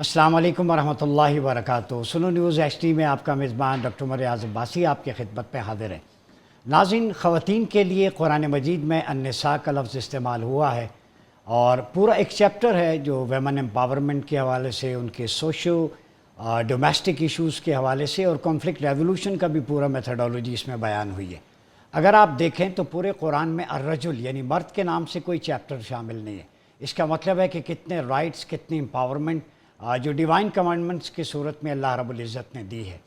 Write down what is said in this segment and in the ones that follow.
السلام علیکم ورحمۃ اللہ وبرکاتہ۔ سنو نیوز ایچ ٹی میں آپ کا میزبان ڈاکٹر عمر ریاض عباسی آپ کی خدمت میں حاضر ہے۔ ناظرین، خواتین کے لیے قرآن مجید میں النساء کا لفظ استعمال ہوا ہے اور پورا ایک چیپٹر ہے جو ویمن امپاورمنٹ کے حوالے سے، ان کے سوشو ڈومیسٹک ایشوز کے حوالے سے اور کانفلکٹ ریولوشن کا بھی پورا میتھڈالوجی اس میں بیان ہوئی ہے۔ اگر آپ دیکھیں تو پورے قرآن میں الرجل یعنی مرد کے نام سے کوئی چیپٹر شامل نہیں ہے۔ اس کا مطلب ہے کہ کتنے رائٹس، کتنی امپاورمنٹ جو ڈیوائن کمانڈمنٹس کی صورت میں اللہ رب العزت نے دی ہے۔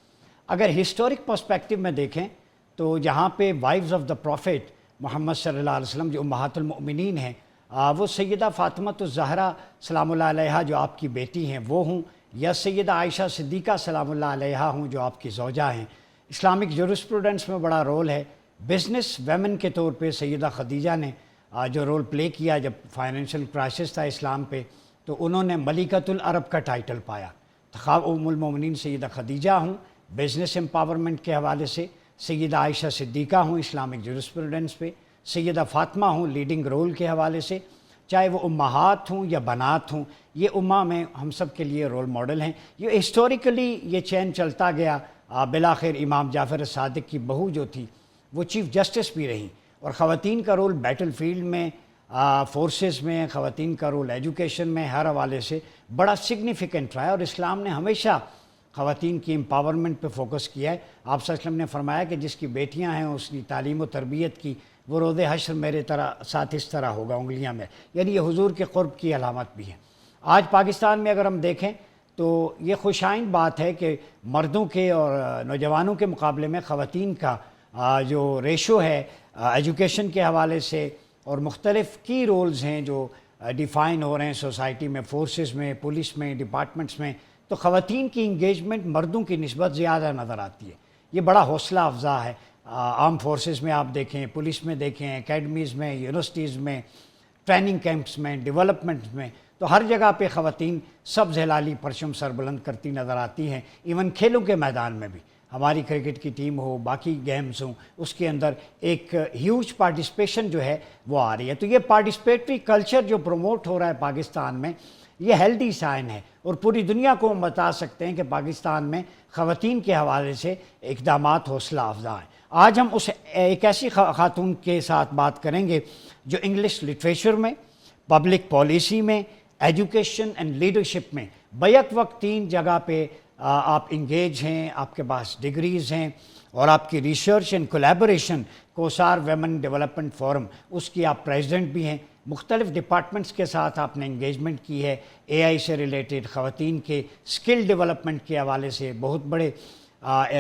اگر ہسٹورک پرسپیکٹو میں دیکھیں تو جہاں پہ وائفز آف دا پروفیٹ محمد صلی اللہ علیہ وسلم جو امہات المؤمنین ہیں، وہ سیدہ فاطمۃ الزہرا سلام اللہ علیہا جو آپ کی بیٹی ہیں وہ ہوں، یا سیدہ عائشہ صدیقہ سلام اللہ علیہا ہوں جو آپ کی زوجہ ہیں۔ اسلامک جورسپروڈنس میں بڑا رول ہے۔ بزنس ویمن کے طور پہ سیدہ خدیجہ نے جو رول پلے کیا جب فائنینشیل کرائسس تھا اسلام پہ، تو انہوں نے ملکۃ العرب کا ٹائٹل پایا۔ خواہ ام المومنین سیدہ خدیجہ ہوں بزنس امپاورمنٹ کے حوالے سے، سیدہ عائشہ صدیقہ ہوں اسلامک جورسپروڈنس پہ، سیدہ فاطمہ ہوں لیڈنگ رول کے حوالے سے، چاہے وہ امہات ہوں یا بنات ہوں، یہ امہ میں ہم سب کے لیے رول ماڈل ہیں۔ یہ ہسٹوریکلی یہ چین چلتا گیا۔ بالآخر امام جعفر صادق کی بہو جو تھی وہ چیف جسٹس بھی رہیں، اور خواتین کا رول بیٹل فیلڈ میں، فورسز میں، خواتین کا رول ایجوکیشن میں، ہر حوالے سے بڑا سگنیفیکنٹ رہا ہے، اور اسلام نے ہمیشہ خواتین کی امپاورمنٹ پہ فوکس کیا ہے۔ آپ صلی اللہ علیہ وسلم نے فرمایا کہ جس کی بیٹیاں ہیں اس کی تعلیم و تربیت کی، وہ روز حشر میرے ساتھ اس طرح ہوگا انگلیاں میں، یعنی یہ حضور کے قرب کی علامت بھی ہے۔ آج پاکستان میں اگر ہم دیکھیں تو یہ خوشائن بات ہے کہ مردوں کے اور نوجوانوں کے مقابلے میں خواتین کا جو ریشو ہے ایجوکیشن کے حوالے سے، اور مختلف کی رولز ہیں جو ڈیفائن ہو رہے ہیں سوسائٹی میں، فورسز میں، پولیس میں، ڈپارٹمنٹس میں، تو خواتین کی انگیجمنٹ مردوں کی نسبت زیادہ نظر آتی ہے۔ یہ بڑا حوصلہ افزا ہے۔ آرم فورسز میں آپ دیکھیں، پولیس میں دیکھیں، اکیڈمیز میں، یونیورسٹیز میں، ٹریننگ کیمپس میں، ڈیولپمنٹ میں، تو ہر جگہ پہ خواتین سبز ہلالی پرچم سر بلند کرتی نظر آتی ہیں۔ ایون کھیلوں کے میدان میں بھی ہماری کرکٹ کی ٹیم ہو، باقی گیمز ہوں، اس کے اندر ایک ہیوج پارٹیسپیشن جو ہے وہ آ رہی ہے۔ تو یہ پارٹیسپیٹری کلچر جو پروموٹ ہو رہا ہے پاکستان میں، یہ ہیلدی سائن ہے، اور پوری دنیا کو ہم بتا سکتے ہیں کہ پاکستان میں خواتین کے حوالے سے اقدامات حوصلہ افزا ہیں۔ آج ہم ایک ایسی خاتون کے ساتھ بات کریں گے جو انگلش لٹریچر میں، پبلک پالیسی میں، ایجوکیشن اینڈ لیڈرشپ میں بیک وقت تین جگہ پہ آپ انگیج ہیں، آپ کے پاس ڈگریز ہیں، اور آپ کی research and collaboration Kausar women development forum اس کی آپ پریزیڈنٹ بھی ہیں۔ مختلف ڈپارٹمنٹس کے ساتھ آپ نے انگیجمنٹ کی ہے، اے آئی سے ریلیٹڈ، خواتین کے سکل ڈیولپمنٹ کے حوالے سے بہت بڑے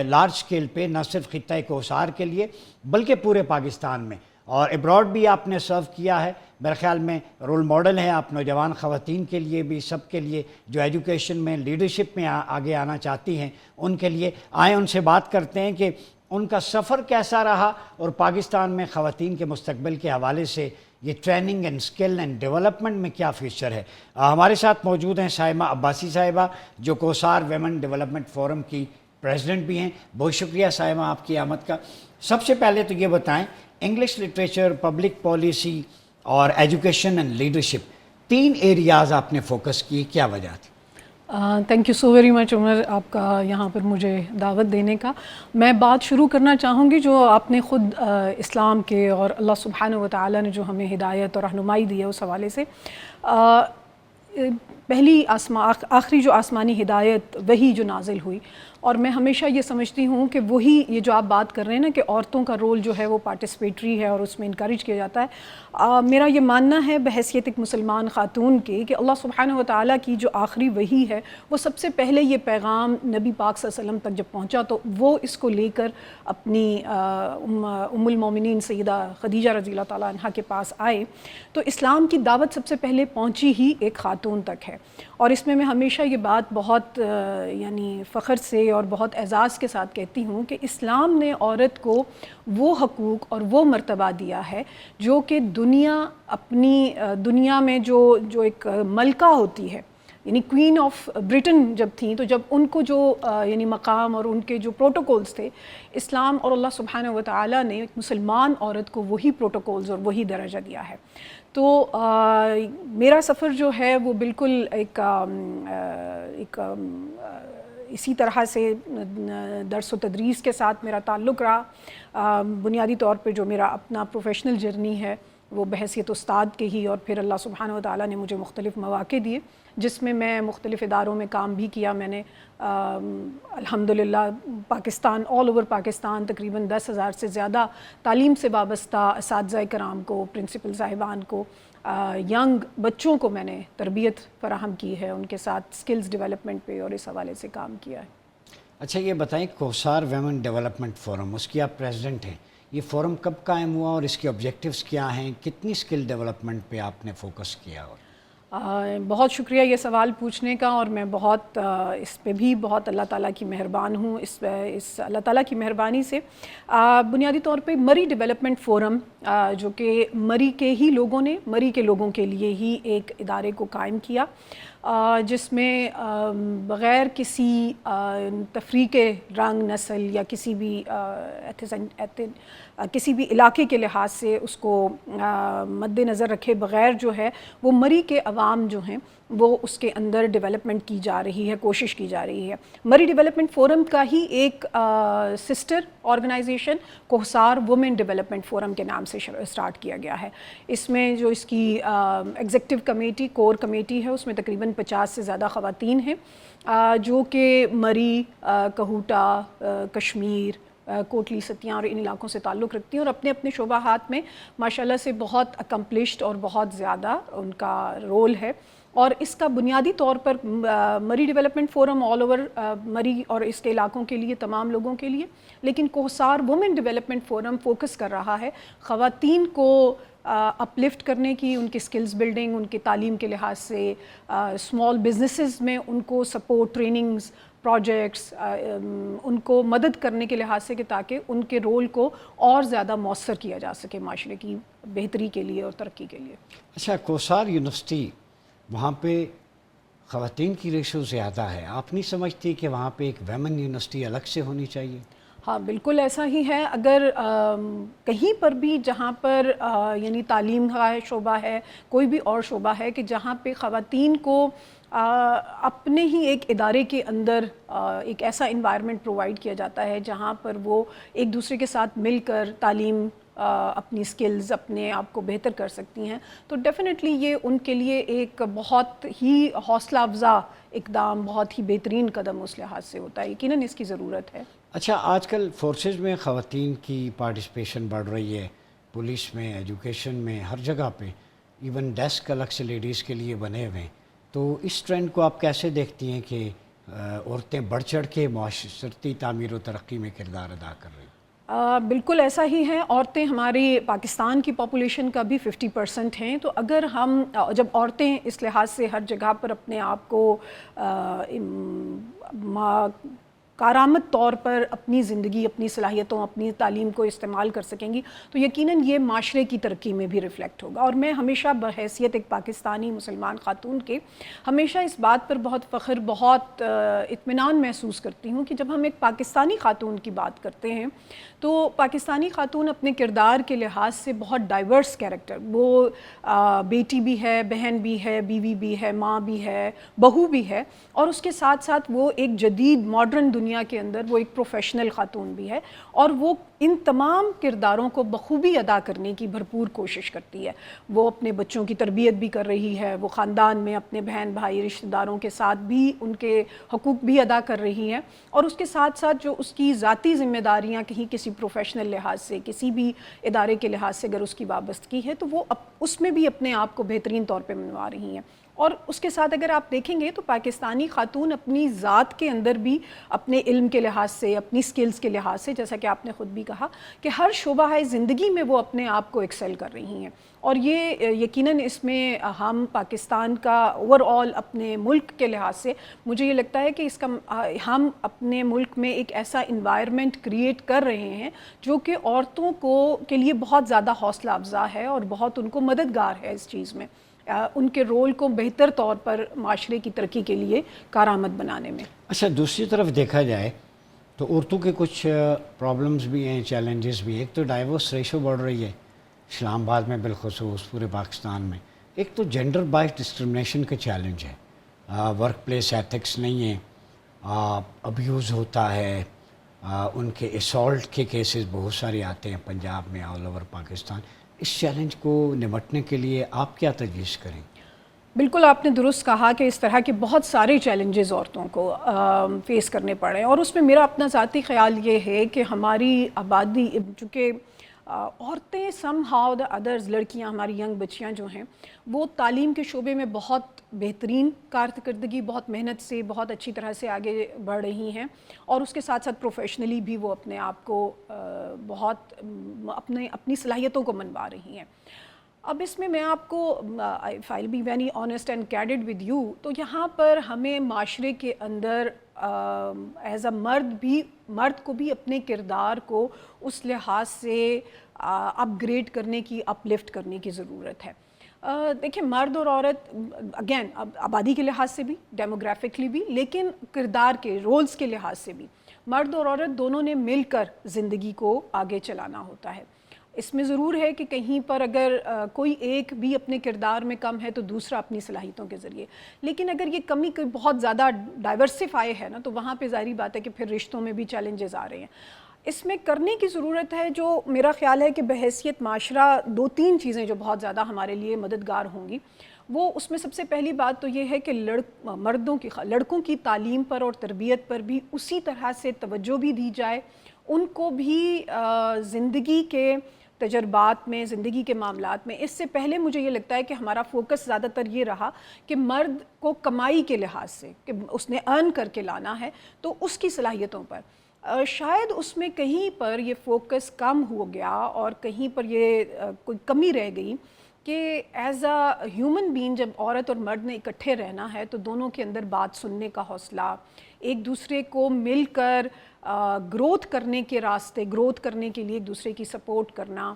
لارج سکیل پہ، نہ صرف خطہ کوسار کے لیے بلکہ پورے پاکستان میں، اور ابراڈ بھی آپ نے سرو کیا ہے۔ میرے خیال میں رول ماڈل ہیں آپ نوجوان خواتین کے لیے بھی، سب کے لیے جو ایجوکیشن میں، لیڈرشپ میں آگے آنا چاہتی ہیں، ان کے لیے آئیں ان سے بات کرتے ہیں کہ ان کا سفر کیسا رہا، اور پاکستان میں خواتین کے مستقبل کے حوالے سے یہ training and skill and development میں کیا فیچر ہے۔ ہمارے ساتھ موجود ہیں سائمہ عباسی صاحبہ جو کوسار ویمن ڈیولپمنٹ فورم کی پریزیڈنٹ بھی ہیں۔ بہت شکریہ سائمہ آپ کی آمد کا۔ سب سے پہلے تو یہ بتائیں، انگلش لٹریچر، پبلک پالیسی اور ایجوکیشن اینڈ لیڈرشپ، تین ایریاز آپ نے فوکس کی، کیا وجہ تھی؟ Thank you so very much Umar, آپ کا یہاں پر مجھے دعوت دینے کا۔ میں بات شروع کرنا چاہوں گی جو آپ نے خود اسلام کے اور اللہ سبحانہ و تعالیٰ نے جو ہمیں ہدایت اور رہنمائی دی ہے اس حوالے سے۔ پہلی آخری جو آسمانی ہدایت وہی جو نازل ہوئی، اور میں ہمیشہ یہ سمجھتی ہوں کہ وہی یہ جو آپ بات کر رہے ہیں نا کہ عورتوں کا رول جو ہے وہ پارٹیسپیٹری ہے اور اس میں انکریج کیا جاتا ہے، میرا یہ ماننا ہے بحیثیت ایک مسلمان خاتون کے کہ اللہ سبحانہ و تعالیٰ کی جو آخری وحی ہے وہ سب سے پہلے یہ پیغام نبی پاک صلی اللہ علیہ وسلم تک جب پہنچا تو وہ اس کو لے کر اپنی ام المومنین سیدہ خدیجہ رضی اللہ تعالیٰ عنہا کے پاس آئے، تو اسلام کی دعوت سب سے پہلے پہنچی ہی ایک خاتون تک ہے۔ اور اس میں ہمیشہ یہ بات بہت یعنی فخر سے اور بہت اعزاز کے ساتھ کہتی ہوں کہ اسلام نے عورت کو وہ حقوق اور وہ مرتبہ دیا ہے جو کہ دنیا میں جو ایک ملکہ ہوتی ہے، یعنی کوئین آف برٹن جب تھیں تو جب ان کو جو یعنی مقام اور ان کے جو پروٹوکولز تھے، اسلام اور اللہ سبحانہ و تعالیٰ نے ایک مسلمان عورت کو وہی پروٹوکولز اور وہی درجہ دیا ہے. تو میرا سفر جو ہے وہ بالکل ایک اسی طرح سے درس و تدریس کے ساتھ میرا تعلق رہا. بنیادی طور پہ جو میرا اپنا پروفیشنل جرنی ہے وہ بحیثیت استاد کے ہی، اور پھر اللہ سبحانہ و تعالیٰ نے مجھے مختلف مواقع دیے جس میں میں مختلف اداروں میں کام بھی کیا. میں نے الحمدللہ پاکستان، آل اوور پاکستان تقریباً 10,000 سے زیادہ تعلیم سے وابستہ اساتذہ کرام کو، پرنسپل صاحبان کو، ینگ بچوں کو میں نے تربیت فراہم کی ہے، ان کے ساتھ سکلز ڈیولپمنٹ پہ اور اس حوالے سے کام کیا ہے. اچھا یہ بتائیں، کوثار ویمن ڈیولپمنٹ فورم، اس کی آپ پریزیڈنٹ ہیں. یہ فورم کب قائم ہوا اور اس کے آبجیکٹیوز کیا ہیں؟ کتنی اسکل ڈیولپمنٹ پہ آپ نے فوکس کیا؟ اور بہت شکریہ یہ سوال پوچھنے کا، اور میں بہت اس پہ بھی بہت اللہ تعالیٰ کی مہربان ہوں. اس اللہ تعالیٰ کی مہربانی سے بنیادی طور پہ مری ڈیولپمنٹ فورم، جو کہ مری کے ہی لوگوں نے مری کے لوگوں کے لیے ہی ایک ادارے کو قائم کیا، جس میں بغیر کسی تفریق رنگ، نسل یا کسی بھی علاقے کے لحاظ سے اس کو مد نظر رکھے بغیر جو ہے وہ مری کے عوام جو ہیں وہ اس کے اندر ڈیولپمنٹ کی جا رہی ہے، کوشش کی جا رہی ہے. مری ڈیولپمنٹ فورم کا ہی ایک sister organisation Kausar women development forum کے نام سے اسٹارٹ کیا گیا ہے. اس میں جو اس کی ایگزیکٹو کمیٹی، کور کمیٹی ہے، اس میں تقریباً 50 سے زیادہ خواتین ہیں، جو کہ مری، کہوٹا، کشمیر، کوٹلی، ستیاں اور ان علاقوں سے تعلق رکھتی ہیں، اور اپنے اپنے شعبات میں ماشاءاللہ سے بہت اکمپلشڈ اور بہت زیادہ ان کا رول ہے. اور اس کا بنیادی طور پر مری ڈیولپمنٹ فورم آل اوور مری اور اس کے علاقوں کے لیے، تمام لوگوں کے لیے، لیکن کوثار وومن ڈیولپمنٹ فورم فوکس کر رہا ہے خواتین کو اپلفٹ کرنے کی، ان کی سکلز بلڈنگ، ان کی تعلیم کے لحاظ سے، اسمال بزنسز میں ان کو سپورٹ، ٹریننگز، پروجیکٹس، ان کو مدد کرنے کے لحاظ سے کہ تاکہ ان کے رول کو اور زیادہ مؤثر کیا جا سکے معاشرے کی بہتری کے لیے اور ترقی کے لیے. اچھا، کوثار یونیورسٹی، وہاں پہ خواتین کی ریشو زیادہ ہے، آپ نہیں سمجھتی کہ وہاں پہ ایک ویمن یونیورسٹی الگ سے ہونی چاہیے؟ ہاں بالکل ایسا ہی ہے. اگر کہیں پر بھی جہاں پر یعنی تعلیم کا شعبہ ہے، کوئی بھی اور شعبہ ہے کہ جہاں پہ خواتین کو اپنے ہی ایک ادارے کے اندر ایک ایسا انوائرمنٹ پرووائڈ کیا جاتا ہے جہاں پر وہ ایک دوسرے کے ساتھ مل کر تعلیم، اپنی سکلز، اپنے آپ کو بہتر کر سکتی ہیں، تو ڈیفینیٹلی یہ ان کے لیے ایک بہت ہی حوصلہ افزا اقدام، بہت ہی بہترین قدم اس لحاظ سے ہوتا ہے. یقیناً اس کی ضرورت ہے. اچھا، آج کل فورسز میں خواتین کی پارٹیسپیشن بڑھ رہی ہے، پولیس میں، ایجوکیشن میں، ہر جگہ پہ، ایون ڈیسک الگ سے لیڈیز کے لیے بنے ہوئے ہیں. تو اس ٹرینڈ کو آپ کیسے دیکھتی ہیں کہ عورتیں بڑھ چڑھ کے معاشرتی تعمیر و ترقی میں کردار ادا کر رہی ہیں؟ بالکل ایسا ہی ہے. عورتیں ہماری پاکستان کی پاپولیشن کا بھی 50% ہیں، تو اگر ہم جب عورتیں اس لحاظ سے ہر جگہ پر اپنے آپ کو کارآمد طور پر اپنی زندگی، اپنی صلاحیتوں، اپنی تعلیم کو استعمال کر سکیں گی تو یقیناً یہ معاشرے کی ترقی میں بھی ریفلیکٹ ہوگا. اور میں ہمیشہ بحیثیت ایک پاکستانی مسلمان خاتون کے ہمیشہ اس بات پر بہت فخر، بہت اطمینان محسوس کرتی ہوں کہ جب ہم ایک پاکستانی خاتون کی بات کرتے ہیں تو پاکستانی خاتون اپنے کردار کے لحاظ سے بہت ڈائیورس کیریکٹر، وہ بیٹی بھی ہے، بہن بھی ہے، بیوی بھی ہے، ماں بھی ہے، بہو بھی ہے، اور اس کے ساتھ ساتھ وہ ایک جدید ماڈرن دنیا کے اندر وہ ایک پروفیشنل خاتون بھی ہے، اور وہ ان تمام کرداروں کو بخوبی ادا کرنے کی بھرپور کوشش کرتی ہے. وہ اپنے بچوں کی تربیت بھی کر رہی ہے، وہ خاندان میں اپنے بہن بھائی رشتہ داروں کے ساتھ بھی ان کے حقوق بھی ادا کر رہی ہے، اور اس کے ساتھ ساتھ جو اس کی ذاتی ذمہ داریاں کہیں کسی پروفیشنل لحاظ سے، کسی بھی ادارے کے لحاظ سے اگر اس کی وابستگی ہے تو وہ اس میں بھی اپنے آپ کو بہترین طور پہ منوا رہی ہیں. اور اس کے ساتھ اگر آپ دیکھیں گے تو پاکستانی خاتون اپنی ذات کے اندر بھی اپنے علم کے لحاظ سے، اپنی سکلز کے لحاظ سے، جیسا کہ آپ نے خود بھی کہا کہ ہر شعبہ زندگی میں وہ اپنے آپ کو ایکسل کر رہی ہیں. اور یہ یقیناً اس میں ہم پاکستان کا اوور آل اپنے ملک کے لحاظ سے مجھے یہ لگتا ہے کہ اس کا ہم اپنے ملک میں ایک ایسا انوائرمنٹ کریٹ کر رہے ہیں جو کہ عورتوں کے لیے بہت زیادہ حوصلہ افزا ہے اور بہت ان کو مددگار ہے اس چیز میں. ان کے رول کو بہتر طور پر معاشرے کی ترقی کے لیے کارآمد بنانے میں۔ اچھا، دوسری طرف دیکھا جائے تو عورتوں کے کچھ پرابلمز بھی ہیں، چیلنجز بھی ہیں۔ ایک تو ڈائیورس ریشو بڑھ رہی ہے اسلام آباد میں بالخصوص، پورے پاکستان میں۔ ایک تو جینڈر بائز ڈسکرمنیشن کا چیلنج ہے، ورک پلیس ایتھکس نہیں ہے، ابیوز ہوتا ہے، ان کے اسالٹ کے کیسز بہت سارے آتے ہیں پنجاب میں، آل اوور پاکستان۔ اس چیلنج کو نمٹنے کے لیے آپ کیا تجویز کریں؟ بالکل آپ نے درست کہا کہ اس طرح کے بہت سارے چیلنجز عورتوں کو فیس کرنے پڑے ہیں، اور اس میں میرا اپنا ذاتی خیال یہ ہے کہ ہماری آبادی، چونکہ عورتیں سم ہاؤ دا ادرز، لڑکیاں، ہماری ینگ بچیاں جو ہیں، وہ تعلیم کے شعبے میں بہت بہترین کارکردگی، بہت محنت سے، بہت اچھی طرح سے آگے بڑھ رہی ہیں، اور اس کے ساتھ ساتھ پروفیشنلی بھی وہ اپنے آپ کو بہت اپنی صلاحیتوں کو منوا رہی ہیں۔ اب اس میں آپ کو if I'll be very honest and candid with you، تو یہاں پر ہمیں معاشرے کے اندر ایز اے مرد کو بھی اپنے کردار کو اس لحاظ سے اپ گریڈ کرنے کی، اپ لفٹ کرنے کی ضرورت ہے۔ دیکھیں، مرد اور عورت اگین آبادی کے لحاظ سے بھی، ڈیموگرافکلی بھی، لیکن کردار کے رولز کے لحاظ سے بھی مرد اور عورت دونوں نے مل کر زندگی کو آگے چلانا ہوتا ہے۔ اس میں ضرور ہے کہ کہیں پر اگر کوئی ایک بھی اپنے کردار میں کم ہے تو دوسرا اپنی صلاحیتوں کے ذریعے، لیکن اگر یہ کمی بہت زیادہ ڈائیورسفائی ہے نا، تو وہاں پہ ظاہری بات ہے کہ پھر رشتوں میں بھی چیلنجز آ رہے ہیں۔ اس میں کرنے کی ضرورت ہے، جو میرا خیال ہے کہ بحیثیت معاشرہ 2-3 چیزیں جو بہت زیادہ ہمارے لیے مددگار ہوں گی، وہ اس میں سب سے پہلی بات تو یہ ہے کہ لڑکوں کی تعلیم پر اور تربیت پر بھی اسی طرح سے توجہ بھی دی جائے، ان کو بھی زندگی کے تجربات میں، زندگی کے معاملات میں۔ اس سے پہلے مجھے یہ لگتا ہے کہ ہمارا فوکس زیادہ تر یہ رہا کہ مرد کو کمائی کے لحاظ سے، کہ اس نے ارن کر کے لانا ہے، تو اس کی صلاحیتوں پر شاید اس میں کہیں پر یہ فوکس کم ہو گیا، اور کہیں پر یہ کوئی کمی رہ گئی کہ ایز اے ہیومن بینگ جب عورت اور مرد نے اکٹھے رہنا ہے تو دونوں کے اندر بات سننے کا حوصلہ، ایک دوسرے کو مل کر گروتھ کرنے کے راستے، گروتھ کرنے کے لیے ایک دوسرے کی سپورٹ کرنا،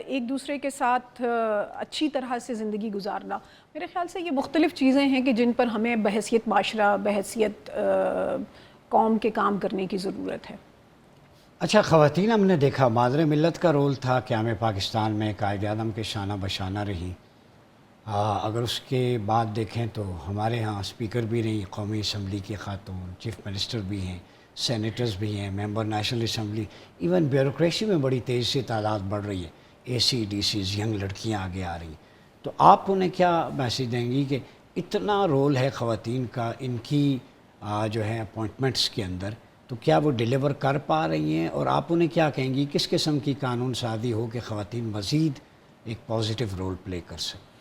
ایک دوسرے کے ساتھ اچھی طرح سے زندگی گزارنا، میرے خیال سے یہ مختلف چیزیں ہیں کہ جن پر ہمیں بحیثیت معاشرہ، بحیثیت قوم کے کام کرنے کی ضرورت ہے۔ اچھا، خواتین ہم نے دیکھا مادر ملت کا رول تھا قیام پاکستان میں، قائد اعظم کے شانہ بشانہ رہی۔ اگر اس کے بعد دیکھیں تو ہمارے ہاں اسپیکر بھی رہی قومی اسمبلی کی خاتون، چیف منسٹر بھی ہیں، سینیٹرز بھی ہیں، ممبر نیشنل اسمبلی، ایون بیوروکریسی میں بڑی تیزی سے تعداد بڑھ رہی ہے، اے سی ڈی سیز، ینگ لڑکیاں آگے آ رہی ہیں۔ تو آپ انہیں کیا میسیج دیں گی کہ اتنا رول ہے خواتین کا ان کی جو ہے اپوائنٹمنٹس کے اندر، تو کیا وہ ڈیلیور کر پا رہی ہیں؟ اور آپ انہیں کیا کہیں گی کس قسم کی قانون سازی ہو کہ خواتین مزید ایک پازیٹیو رول پلے کر سکیں؟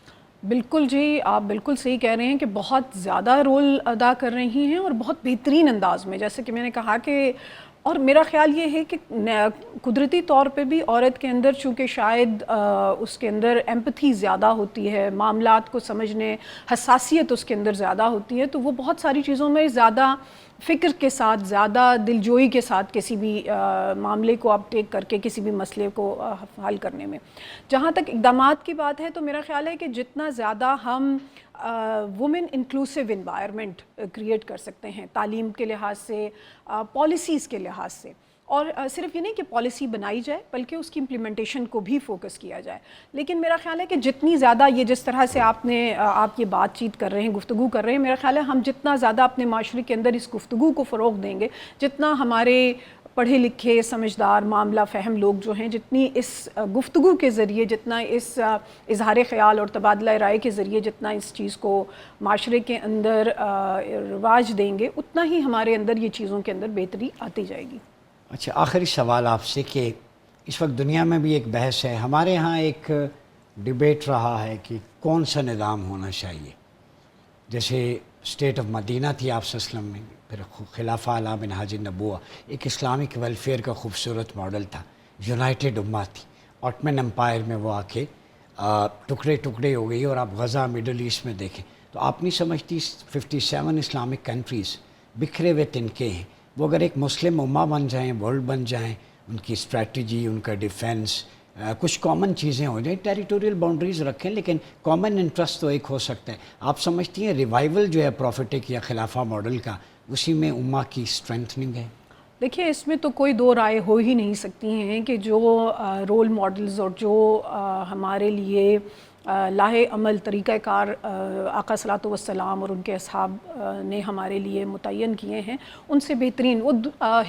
بالکل جی، آپ بالکل صحیح کہہ رہے ہیں کہ بہت زیادہ رول ادا کر رہی ہیں، اور بہت بہترین انداز میں، جیسے کہ میں نے کہا کہ، اور میرا خیال یہ ہے کہ قدرتی طور پہ بھی عورت کے اندر چونکہ شاید اس کے اندر ایمپتھی زیادہ ہوتی ہے، معاملات کو سمجھنے، حساسیت اس کے اندر زیادہ ہوتی ہے، تو وہ بہت ساری چیزوں میں زیادہ فکر کے ساتھ، زیادہ دلجوئی کے ساتھ کسی بھی معاملے کو اپ ٹیک کر کے کسی بھی مسئلے کو حل کرنے میں۔ جہاں تک اقدامات کی بات ہے تو میرا خیال ہے کہ جتنا زیادہ ہم وومن انکلوسیو انوائرمنٹ کریٹ کر سکتے ہیں، تعلیم کے لحاظ سے، پالیسیز کے لحاظ سے، اور صرف یہ نہیں کہ پالیسی بنائی جائے بلکہ اس کی امپلیمنٹیشن کو بھی فوکس کیا جائے۔ لیکن میرا خیال ہے کہ جتنی زیادہ یہ جس طرح سے آپ یہ بات چیت کر رہے ہیں، گفتگو کر رہے ہیں، میرا خیال ہے ہم جتنا زیادہ اپنے معاشرے کے اندر اس گفتگو کو فروغ دیں گے، جتنا ہمارے پڑھے لکھے، سمجھدار، معاملہ فہم لوگ جو ہیں، جتنی اس گفتگو کے ذریعے، جتنا اس اظہار خیال اور تبادلہ رائے کے ذریعے جتنا اس چیز کو معاشرے کے اندر رواج دیں گے، اتنا ہی ہمارے اندر یہ چیزوں کے اندر بہتری آتی جائے گی۔ اچھا، آخری سوال آپ سے کہ اس وقت دنیا میں بھی ایک بحث ہے، ہمارے ہاں ایک ڈیبیٹ رہا ہے کہ کون سا نظام ہونا چاہیے۔ جیسے اسٹیٹ آف مدینہ تھی آپ صلی اللہ علیہ وسلم میں، پھر خلافہ اعلیٰ منہاج النبوہ، ایک اسلامک ویلفیئر کا خوبصورت ماڈل تھا، یونائٹڈ امہ تھی۔ آٹمن امپائر میں وہ آ کے ٹکڑے ٹکڑے ہو گئی، اور آپ غزہ، مڈل ایسٹ میں دیکھیں تو آپ نہیں سمجھتی 57 اسلامک کنٹریز بکھرے ہوئے تنکے ہیں، وہ اگر ایک مسلم امہ بن جائیں، ورلڈ بن جائیں، ان کی اسٹریٹجی، ان کا ڈیفینس، کچھ کامن چیزیں ہو جائیں، ٹیریٹوریل باؤنڈریز رکھیں لیکن کامن انٹرسٹ تو ایک ہو سکتا ہے. آپ سمجھتی ہیں ریوائیول جو ہے پروفیٹک یا خلافہ ماڈل کا، اسی میں امہ کی اسٹرینتھننگ ہے؟ دیکھیے اس میں تو کوئی دو رائے ہو ہی نہیں سکتی ہیں کہ جو رول ماڈلز اور جو ہمارے لیے لاہے عمل طریقہ کار آقا صلاۃ والسلام اور ان کے اصحاب نے ہمارے لیے متعین کیے ہیں، ان سے بہترین وہ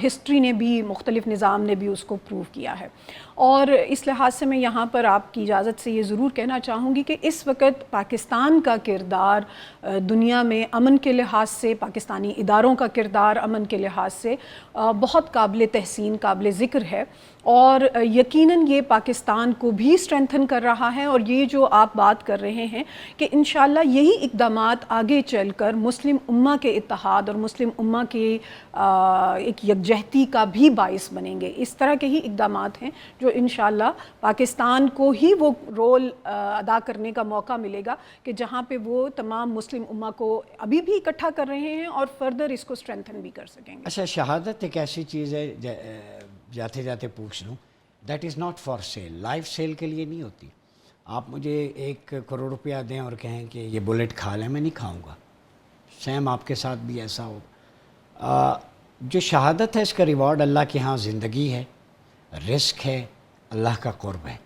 ہسٹری نے بھی، مختلف نظام نے بھی اس کو پروو کیا ہے. اور اس لحاظ سے میں یہاں پر آپ کی اجازت سے یہ ضرور کہنا چاہوں گی کہ اس وقت پاکستان کا کردار دنیا میں امن کے لحاظ سے، پاکستانی اداروں کا کردار امن کے لحاظ سے بہت قابل تحسین، قابل ذکر ہے، اور یقیناً یہ پاکستان کو بھی اسٹرینتھن کر رہا ہے. اور یہ جو آپ بات کر رہے ہیں کہ انشاءاللہ یہی اقدامات آگے چل کر مسلم امہ کے اتحاد اور مسلم امہ کے ایک یکجہتی کا بھی باعث بنیں گے. اس طرح کے ہی اقدامات ہیں جو انشاءاللہ پاکستان کو ہی وہ رول ادا کرنے کا موقع ملے گا کہ جہاں پہ وہ تمام مسلم امہ کو ابھی بھی اکٹھا کر رہے ہیں اور فردر اس کو اسٹرینتھن بھی کر سکیں گے. اچھا، شہادت ایک ایسی چیز ہے، جاتے جاتے پوچھ لوں، that is not for sale, life sale کے لیے نہیں ہوتی. آپ مجھے 1 کروڑ روپیہ دیں اور کہیں کہ یہ بلیٹ کھا لیں، میں نہیں کھاؤں گا. سیم آپ کے ساتھ بھی ایسا ہو. جو شہادت ہے اس کا ریوارڈ اللہ کے ہاں زندگی ہے، رزق ہے، اللہ کا قرب ہے.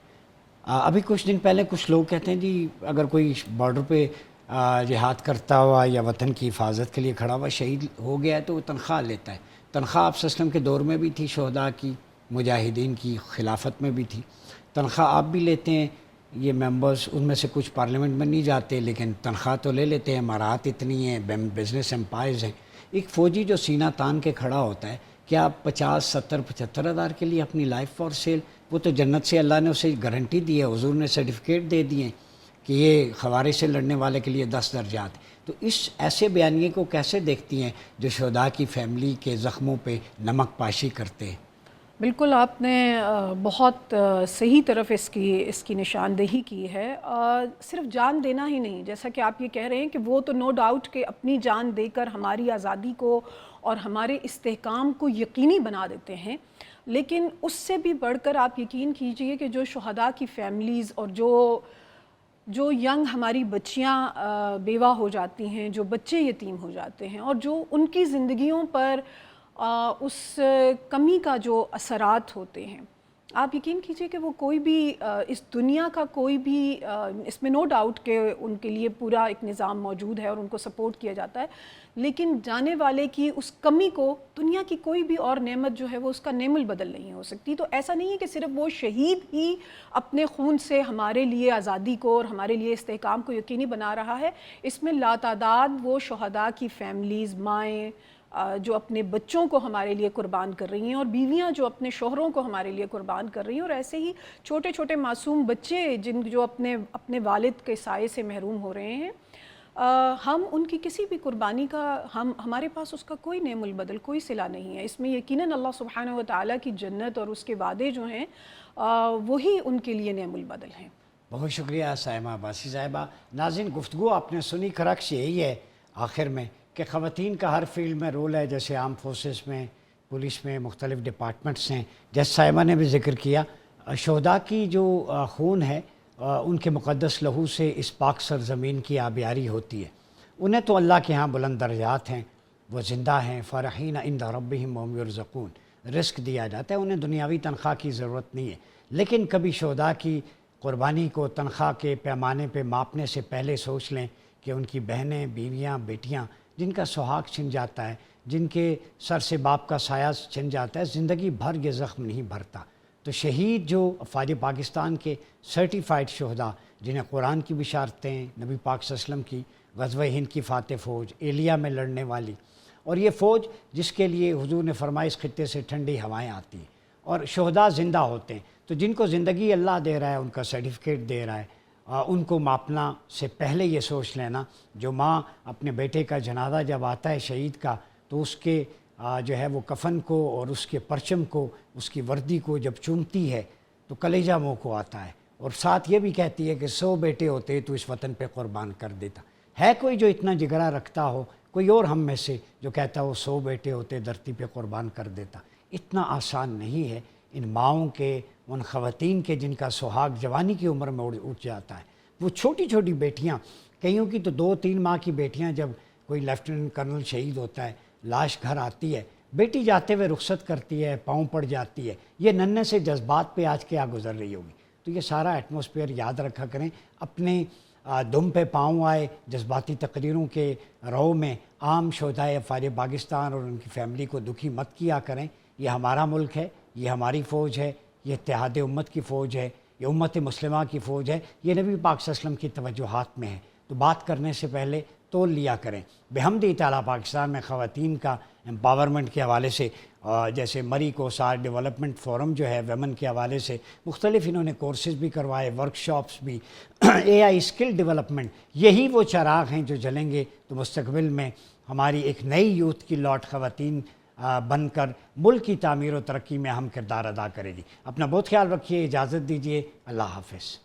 ابھی کچھ دن پہلے کچھ لوگ کہتے ہیں جی اگر کوئی بارڈر پہ جہاد کرتا ہوا یا وطن کی حفاظت کے لیے کھڑا ہوا شہید ہو گیا ہے تو وہ تنخواہ لیتا ہے. تنخواہ آپ صلی اللہ علیہ وسلم کے دور میں بھی تھی، شہداء کی، مجاہدین کی خلافت میں بھی تھی. تنخواہ آپ بھی لیتے ہیں، یہ ممبرز ان میں سے کچھ پارلیمنٹ میں نہیں جاتے لیکن تنخواہ تو لے لیتے ہیں. امارات اتنی ہیں، بزنس امپائرز ہیں. ایک فوجی جو سینہ تان کے کھڑا ہوتا ہے، کیا آپ 50، 70، 75 ہزار کے لیے اپنی لائف فار سیل؟ وہ تو جنت سے اللہ نے اسے گارنٹی دی ہے، حضور نے سرٹیفکیٹ دے دیے کہ یہ خوارج سے لڑنے والے کے لیے 10 درجات. تو اس ایسے بیانیے کو کیسے دیکھتی ہیں جو شہداء کی فیملی کے زخموں پہ نمک پاشی کرتے ہیں؟ بالکل آپ نے بہت صحیح طرف اس کی نشاندہی کی ہے. صرف جان دینا ہی نہیں، جیسا کہ آپ یہ کہہ رہے ہیں کہ وہ تو نو ڈاؤٹ کہ اپنی جان دے کر ہماری آزادی کو اور ہمارے استحکام کو یقینی بنا دیتے ہیں، لیکن اس سے بھی بڑھ کر آپ یقین کیجئے کہ جو شہداء کی فیملیز اور جو ینگ ہماری بچیاں بیوہ ہو جاتی ہیں، جو بچے یتیم ہو جاتے ہیں، اور جو ان کی زندگیوں پر اس کمی کا جو اثرات ہوتے ہیں، آپ یقین کیجئے کہ وہ کوئی بھی اس دنیا کا کوئی بھی اس میں نو ڈاؤٹ کہ ان کے لیے پورا ایک نظام موجود ہے اور ان کو سپورٹ کیا جاتا ہے، لیکن جانے والے کی اس کمی کو دنیا کی کوئی بھی اور نعمت جو ہے وہ اس کا نعم البدل نہیں ہو سکتی. تو ایسا نہیں ہے کہ صرف وہ شہید ہی اپنے خون سے ہمارے لیے آزادی کو اور ہمارے لیے استحکام کو یقینی بنا رہا ہے. اس میں لاتعداد وہ شہداء کی فیملیز، مائیں جو اپنے بچوں کو ہمارے لیے قربان کر رہی ہیں، اور بیویاں جو اپنے شوہروں کو ہمارے لیے قربان کر رہی ہیں، اور ایسے ہی چھوٹے چھوٹے معصوم بچے جو اپنے والد کے سائے سے محروم ہو رہے ہیں. ہم ان کی کسی بھی قربانی کا ہمارے پاس اس کا کوئی نعم البدل، کوئی صلہ نہیں ہے. اس میں یقیناً اللہ سبحانہ و تعالیٰ کی جنت اور اس کے وعدے جو ہیں وہی ان کے لیے نعم البدل ہیں. بہت شکریہ سائمہ عباسی صاحبہ. ناظرین، گفتگو آپ نے سنی، کرکس یہی ہے آخر میں کہ خواتین کا ہر فیلڈ میں رول ہے، جیسے آرم فورسز میں، پولیس میں، مختلف ڈپارٹمنٹس ہیں. جیسے سائمہ نے بھی ذکر کیا، شہداء کی جو خون ہے ان کے مقدس لہو سے اس پاک سرزمین کی آبیاری ہوتی ہے. انہیں تو اللہ کے ہاں بلند درجات ہیں، وہ زندہ ہیں. فرحین عند ربہم وہم یرزقون، رزق دیا جاتا ہے، انہیں دنیاوی تنخواہ کی ضرورت نہیں ہے. لیکن کبھی شہداء کی قربانی کو تنخواہ کے پیمانے پہ ماپنے سے پہلے سوچ لیں کہ ان کی بہنیں، بیویاں، بیٹیاں جن کا سہاگ چھن جاتا ہے، جن کے سر سے باپ کا سایہ چھن جاتا ہے، زندگی بھر یہ زخم نہیں بھرتا. تو شہید جو افواج پاکستان کے سرٹیفائیڈ شہداء، جنہیں قرآن کی بشارتیں، نبی پاک صلی اللہ علیہ وسلم کی غزوہ ہند کی فاتح فوج، ایلیا میں لڑنے والی، اور یہ فوج جس کے لیے حضور نے فرمایا اس خطے سے ٹھنڈی ہوائیں آتی ہیں، اور شہداء زندہ ہوتے ہیں. تو جن کو زندگی اللہ دے رہا ہے، ان کا سرٹیفکیٹ دے رہا ہے، ان کو ماپنا سے پہلے یہ سوچ لینا، جو ماں اپنے بیٹے کا جنازہ جب آتا ہے شہید کا، تو اس کے جو ہے وہ کفن کو اور اس کے پرچم کو، اس کی وردی کو جب چومتی ہے تو کلیجہ منہ کو آتا ہے، اور ساتھ یہ بھی کہتی ہے کہ 100 بیٹے ہوتے تو اس وطن پہ قربان کر دیتا. ہے کوئی جو اتنا جگرا رکھتا ہو، کوئی اور ہم میں سے جو کہتا ہو 100 بیٹے ہوتے دھرتی پہ قربان کر دیتا؟ اتنا آسان نہیں ہے ان ماؤں کے ان خواتین کے جن کا سہاگ جوانی کی عمر میں اٹھ جاتا ہے. وہ چھوٹی چھوٹی بیٹیاں، کئیوں کی تو 2-3 ماہ کی بیٹیاں، جب کوئی لیفٹیننٹ کرنل شہید ہوتا ہے لاش گھر آتی ہے، بیٹی جاتے ہوئے رخصت کرتی ہے، پاؤں پڑ جاتی ہے. یہ ننھے سے جذبات پہ آج کیا گزر رہی ہوگی. تو یہ سارا ایٹماسفیئر یاد رکھا کریں. اپنے دم پہ پاؤں آئے جذباتی تقریروں کے رو میں عام شہدائے افوار پاکستان اور ان کی فیملی کو دکھی مت کیا کریں. یہ ہمارا ملک ہے، یہ ہماری فوج ہے، یہ اتحاد امت کی فوج ہے، یہ امت مسلمہ کی فوج ہے، یہ نبی پاک صلی اللہ علیہ وسلم کی توجہات میں ہے. تو بات کرنے سے پہلے تول لیا کریں. بحمدِ تعالیٰ پاکستان میں خواتین کا امپاورمنٹ کے حوالے سے جیسے مری کوسار ڈیولپمنٹ فورم جو ہے ویمن کے حوالے سے مختلف انہوں نے کورسز بھی کروائے، ورکشاپس بھی، اے آئی اسکل ڈیولپمنٹ. یہی وہ چراغ ہیں جو جلیں گے تو مستقبل میں ہماری ایک نئی یوتھ کی لوٹ خواتین بن کر ملک کی تعمیر و ترقی میں اہم کردار ادا کرے گی. اپنا بہت خیال رکھیے، اجازت دیجیے، اللہ حافظ.